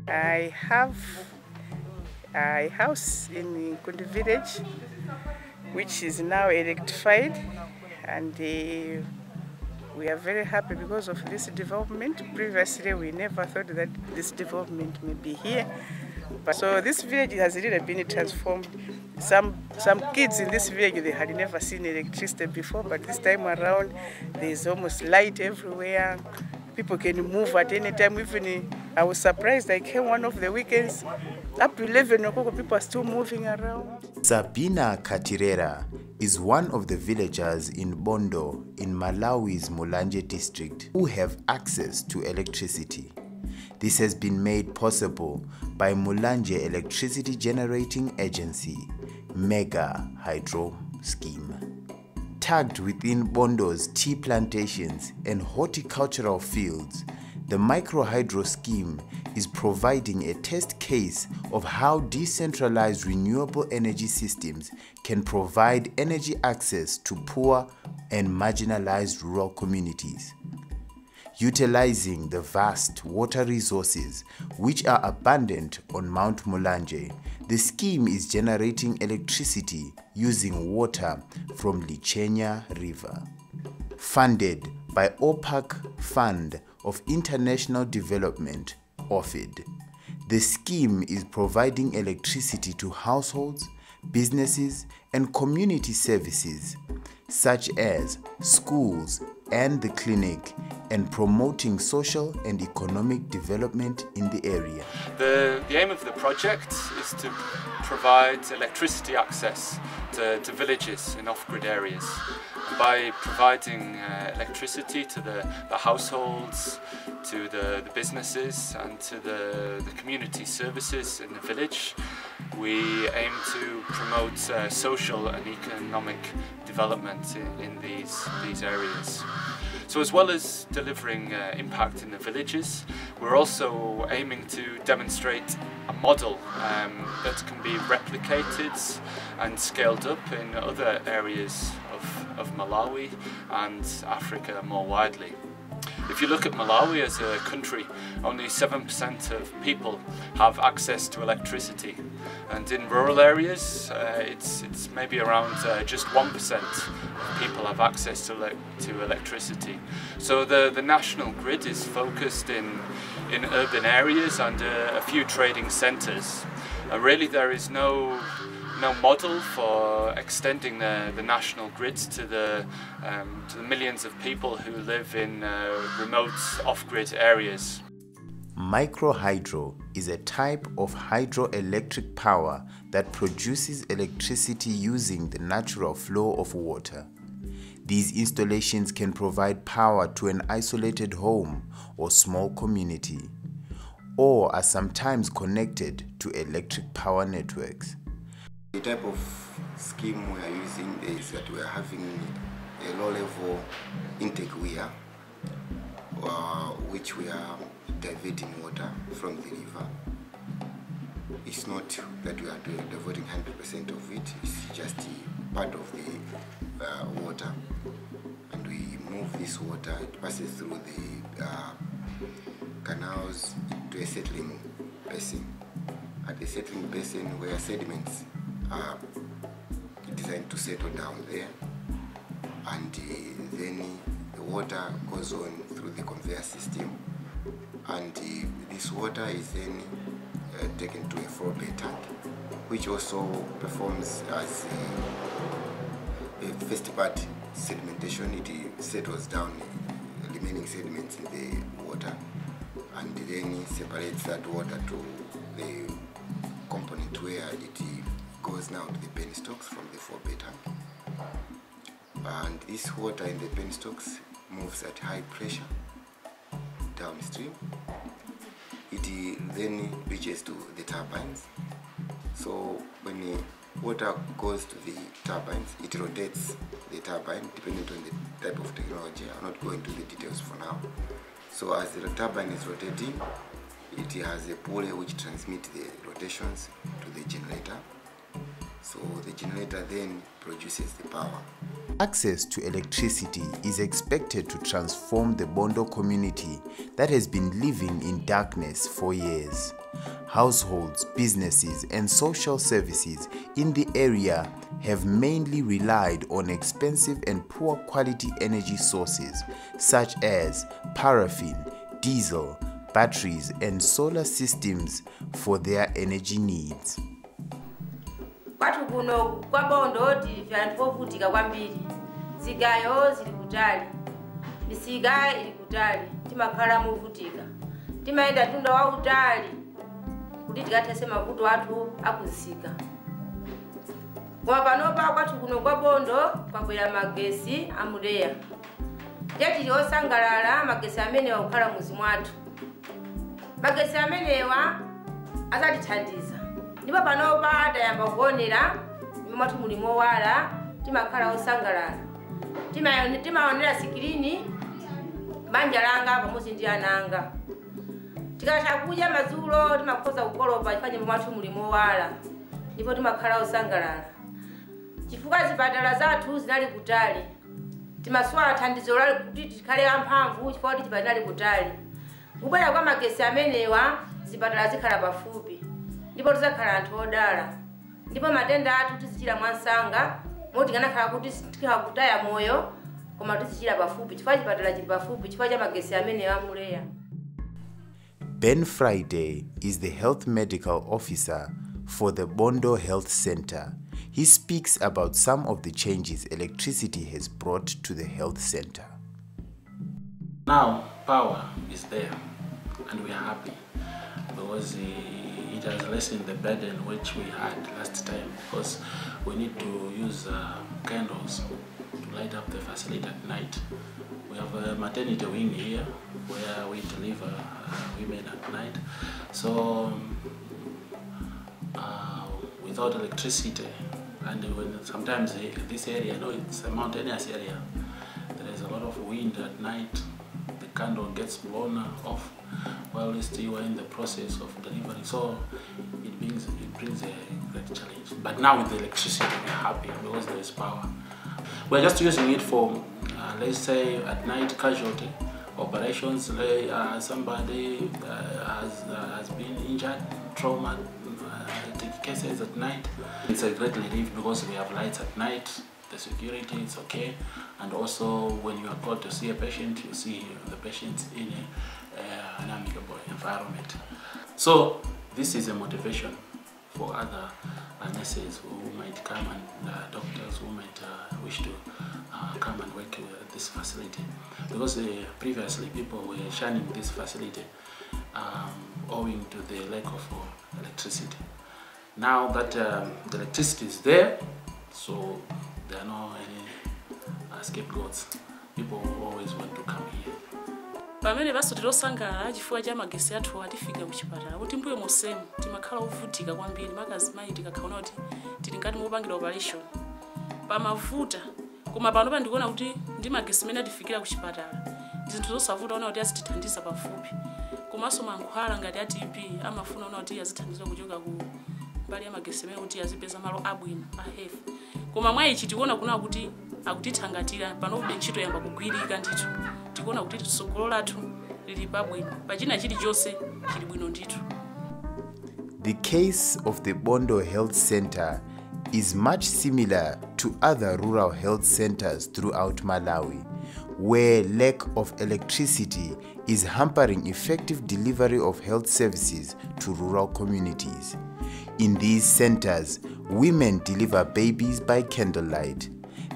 I have a house in Kundi village, which is now electrified, and we are very happy because of this development. Previously, we never thought that this development may be here. So this village has really been transformed. Some kids in this village, they had never seen electricity before, but this time around, there's almost light everywhere. People can move at any time. Even I was surprised, I came one of the weekends, up to 11 o'clock, people are still moving around. Sabina Katirera is one of the villagers in Bondo in Malawi's Mulanje district who have access to electricity. This has been made possible by Mulanje Electricity Generating Agency Mega Hydro Scheme. Tagged within Bondo's tea plantations and horticultural fields, the micro-hydro scheme is providing a test case of how decentralized renewable energy systems can provide energy access to poor and marginalized rural communities. Utilizing the vast water resources which are abundant on Mount Mulanje, the scheme is generating electricity using water from Lichenya River. Funded by OPAC Fund of International Development, OFID, the scheme is providing electricity to households, businesses, and community services, such as schools and the clinic, and promoting social and economic development in the area. The aim of the project is to provide electricity access to villages in off-grid areas. By providing electricity to the households, to the businesses and to the community services in the village, we aim to promote social and economic development in these areas. So as well as delivering impact in the villages, we're also aiming to demonstrate a model that can be replicated and scaled up in other areas of Malawi and Africa more widely. If you look at Malawi as a country, only 7% of people have access to electricity, and in rural areas it's maybe around just 1% of people have access to electricity. So the national grid is focused in urban areas and a few trading centres. Really there is no model for extending the national grids to the millions of people who live in remote off-grid areas. Microhydro is a type of hydroelectric power that produces electricity using the natural flow of water. These installations can provide power to an isolated home or small community, or are sometimes connected to electric power networks. The type of scheme we are using is that we are having a low-level intake weir, which we are diverting water from the river. It's not that we are diverting 100% of it, it's just part of the water. And we move this water, it passes through the canals to a settling basin. At the settling basin where sediments are designed to settle down there, and then the water goes on through the conveyor system, and this water is then taken to a 4-bay tank, which also performs as a first part sedimentation. It settles down remaining sediments in the water, and then separates that water to the component where it goes now to the penstocks from the 4-bay tank. And this water in the penstocks moves at high pressure downstream. It then reaches to the turbines. So when the water goes to the turbines, it rotates the turbine depending on the type of technology. I'm not going into the details for now. So as the turbine is rotating, it has a pulley which transmits the rotations to the generator. So the generator then produces the power. Access to electricity is expected to transform the Bondo community that has been living in darkness for years. Households, businesses, and social services in the area have mainly relied on expensive and poor quality energy sources such as paraffin, diesel, batteries, and solar systems for their energy needs. Kwathu kuno kwa Bondo vantu vovutika kwambiri. Zigayo zili kutali, misika ili kutali, timakhala movutika. Timaenda tunda wa utali kuti tikathese mavuto athu akuzika. Koma panopa kwathu kuno kwa Bondo kwabwera magesi amuleya. Tili osangalala magesi amenewa kukhala muzi mwathu. Magesi amenewa azatithandiza. Ndipo panopa atayamba kuonera mwathu muli mowala, timakhala osangalala. Timaonera sikirini banja langa pamodzi ndi ananga. Tikatha kudya madzulo timakhoza kukolopa chifukwa mwathu muli mowala. Ndipo timakhala osangalala. Chifukwa zipatala zathu zinali kutali. Timaswala thandizo lali kuti tikhale amphamvu chifukwa kuti chipatala ali kutali. Kubwera kwa magesi amenewa zipatala zikhala pafupi. Ndipo tizakhala anthu odala. Ndipo matenda athu tizichira mwansanga, moti kanakhala kuti tikakutaya moyo, koma tizichira pafupi chifukwa chipatala chili pafupi chifukwa cha magesi amenewa amuleya. Ben Friday is the health medical officer for the Bondo Health Center. He speaks about some of the changes electricity has brought to the health center. Now power is there and we are happy because it has lessened the burden which we had last time, because we need to use candles to light up the facility at night. We have a maternity wing here where we deliver women at night. So without electricity, and when sometimes this area, I know it's a mountainous area, there is a lot of wind at night, the candle gets blown off while we still are in the process of delivery. So it brings a great challenge. But now with the electricity, we're happy because there is power. We're just using it for, let's say, at night casualty operations. Somebody has been injured, trauma, cases at night. It's a great relief because we have lights at night, the security is okay, and also when you are called to see a patient, you see the patient in an amicable environment. So this is a motivation for other nurses who might come and doctors who might wish to come and work at this facility, because previously people were shunning this facility owing to the lack of electricity. Now that the electricity is there, so there are no any scapegoats. People always want to come here. Pamene baso tilosangala chifukwa cha magesi athu atifika kuchipatala kuti mbuyo mosemu timakhala ovutika kwambiri makazi mayi tikakhaona kuti tili ngati mopangira operation pamavuta, koma pano pandikuona kuti ndi magesi mene atifikira kuchipatala zinthu zosavuta ona kuti azitithandiza pafupi, komanso mankhwala ngati ATP amafuna ona kuti azithandiza kuchoka ku mbali ya magesi mene kuti azipeza malo abwino ahefu. Koma mwa ichi tikuona kuna kuti akutithangatira pano ntchito yamba kugwirika ndithu. Tikuona kuti tsogolo lathu lili pabwino, pachina chilichonse chili bwino ndithu. The case of the Bondo Health Center is much similar to other rural health centers throughout Malawi, where lack of electricity is hampering effective delivery of health services to rural communities. In these centers, women deliver babies by candlelight.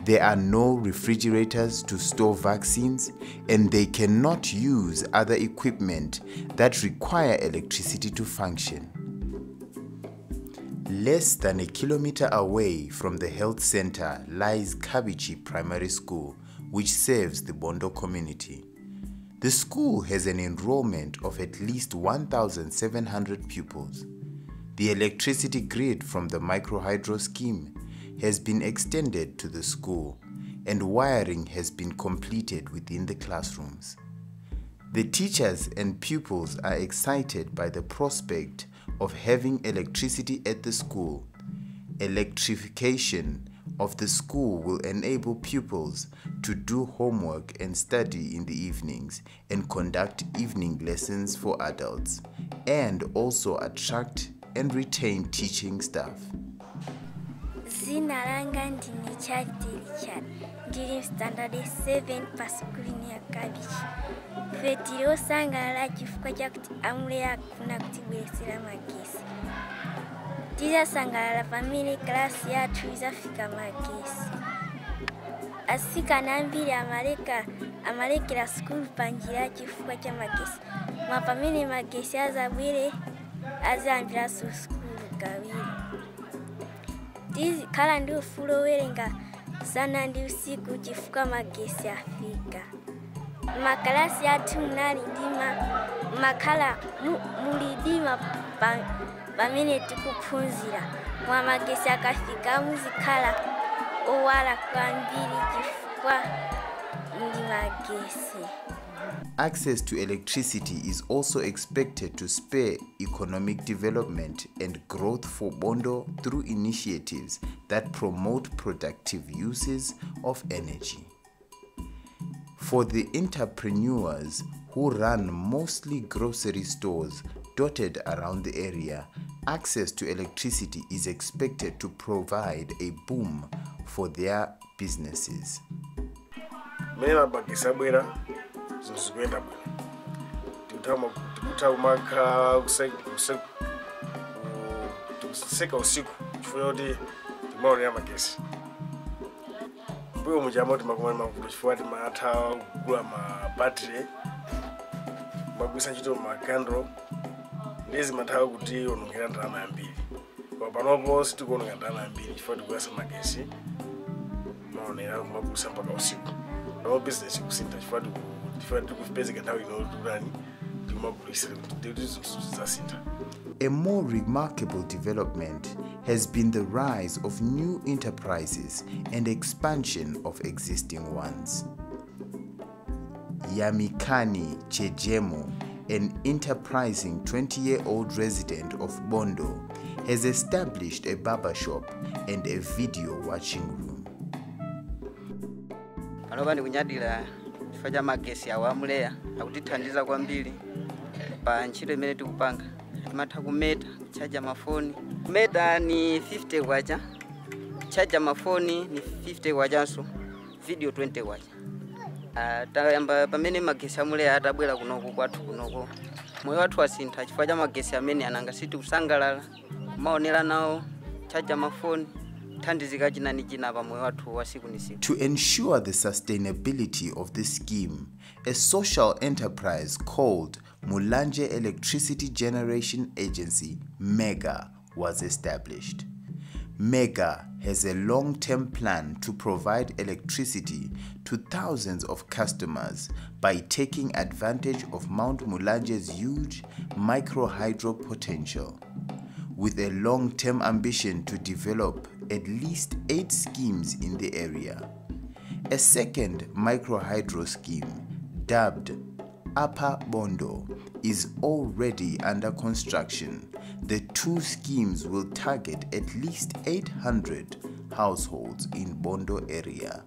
There are no refrigerators to store vaccines, and they cannot use other equipment that require electricity to function. Less than a kilometer away from the health center lies Kabichi Primary School, which serves the Bondo community. The school has an enrollment of at least 1,700 pupils. The electricity grid from the microhydro scheme has been extended to the school, and wiring has been completed within the classrooms. The teachers and pupils are excited by the prospect of having electricity at the school, Electrification of the school will enable pupils to do homework and study in the evenings and conduct evening lessons for adults, and also attract and retain teaching staff. Zina langa ndini Richard, ndili standard 7 pa skuli ya Kabichi. Fetiro sangala chifukwa chakuti amule akufuna kutibwesera magesi. Tiza sangala family class yathu izafika magesi. Asikana ambiri amalekera skulu panjira chifukwa cha magesi. Mafamili magesi azabwire azambira su skulu gawiri. Tizi kala ndi ufulo werenga sana ndi usiku chifukwa magesi afika. Makalasi yathu munali ndima makala mulidima pamene tikuphunzira. Mwa magesi akafika muzikhala owala kwambiri chifukwa ndi magesi. Access to electricity is also expected to spur economic development and growth for Bondo through initiatives that promote productive uses of energy. For the entrepreneurs who run mostly grocery stores dotted around the area, access to electricity is expected to provide a boom for their businesses. Zikuenda tikuthamaka kuseka usiku chifukwa kuti timaonera magesi. Mbuyo mujama kuti makumani mavuto chifukwa timatha kugula mabattery, magwisa ntchito makandlo, ndezi matha kuti onongera ndalama yambiri. Koma panopo sitikuononga ndalama yambiri chifukwa tikuyasa magesi, maonera kumagwisa mpaka usiku. Pano business ikusinta chifukwa A more remarkable development has been the rise of new enterprises and expansion of existing ones. Yamikani Chejemo, an enterprising 20-year-old resident of Bondo, has established a barber shop and a video watching room. Faja magesi awamulea akutithandiza kwambiri pa ntchito imene tikupanga. Timatha kumeta kuchaja mafoni. Kumeta ni 50 kwacha, kuchaja mafoni ni 50 kwachaso, video 20 kwacha. Tayamba pamene magesi amulea atabwera kunoko kwathu kunoko. Moyo wathu wasintha chifukwa cha magesi amene ananga siti kusangalala, kumaonera nawo, chaja mafoni. To ensure the sustainability of this scheme, a social enterprise called Mulanje Electricity Generation Agency, MEGA, was established. MEGA has a long-term plan to provide electricity to thousands of customers by taking advantage of Mount Mulanje's huge micro-hydro potential, with a long-term ambition to develop at least 8 schemes in the area. A second micro-hydro scheme, dubbed Upper Bondo, is already under construction. The 2 schemes will target at least 800 households in Bondo area.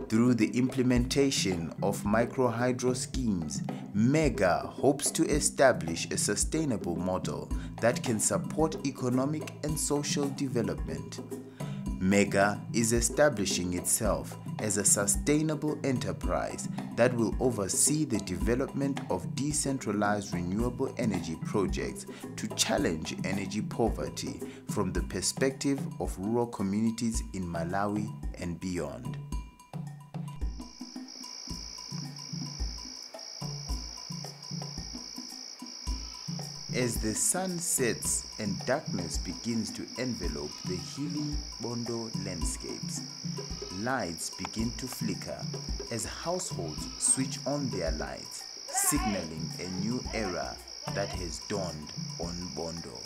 Through the implementation of micro-hydro schemes, MEGA hopes to establish a sustainable model that can support economic and social development. MEGA is establishing itself as a sustainable enterprise that will oversee the development of decentralized renewable energy projects to challenge energy poverty from the perspective of rural communities in Malawi and beyond. As the sun sets and darkness begins to envelope the hilly Bondo landscapes, lights begin to flicker as households switch on their lights, signaling a new era that has dawned on Bondo.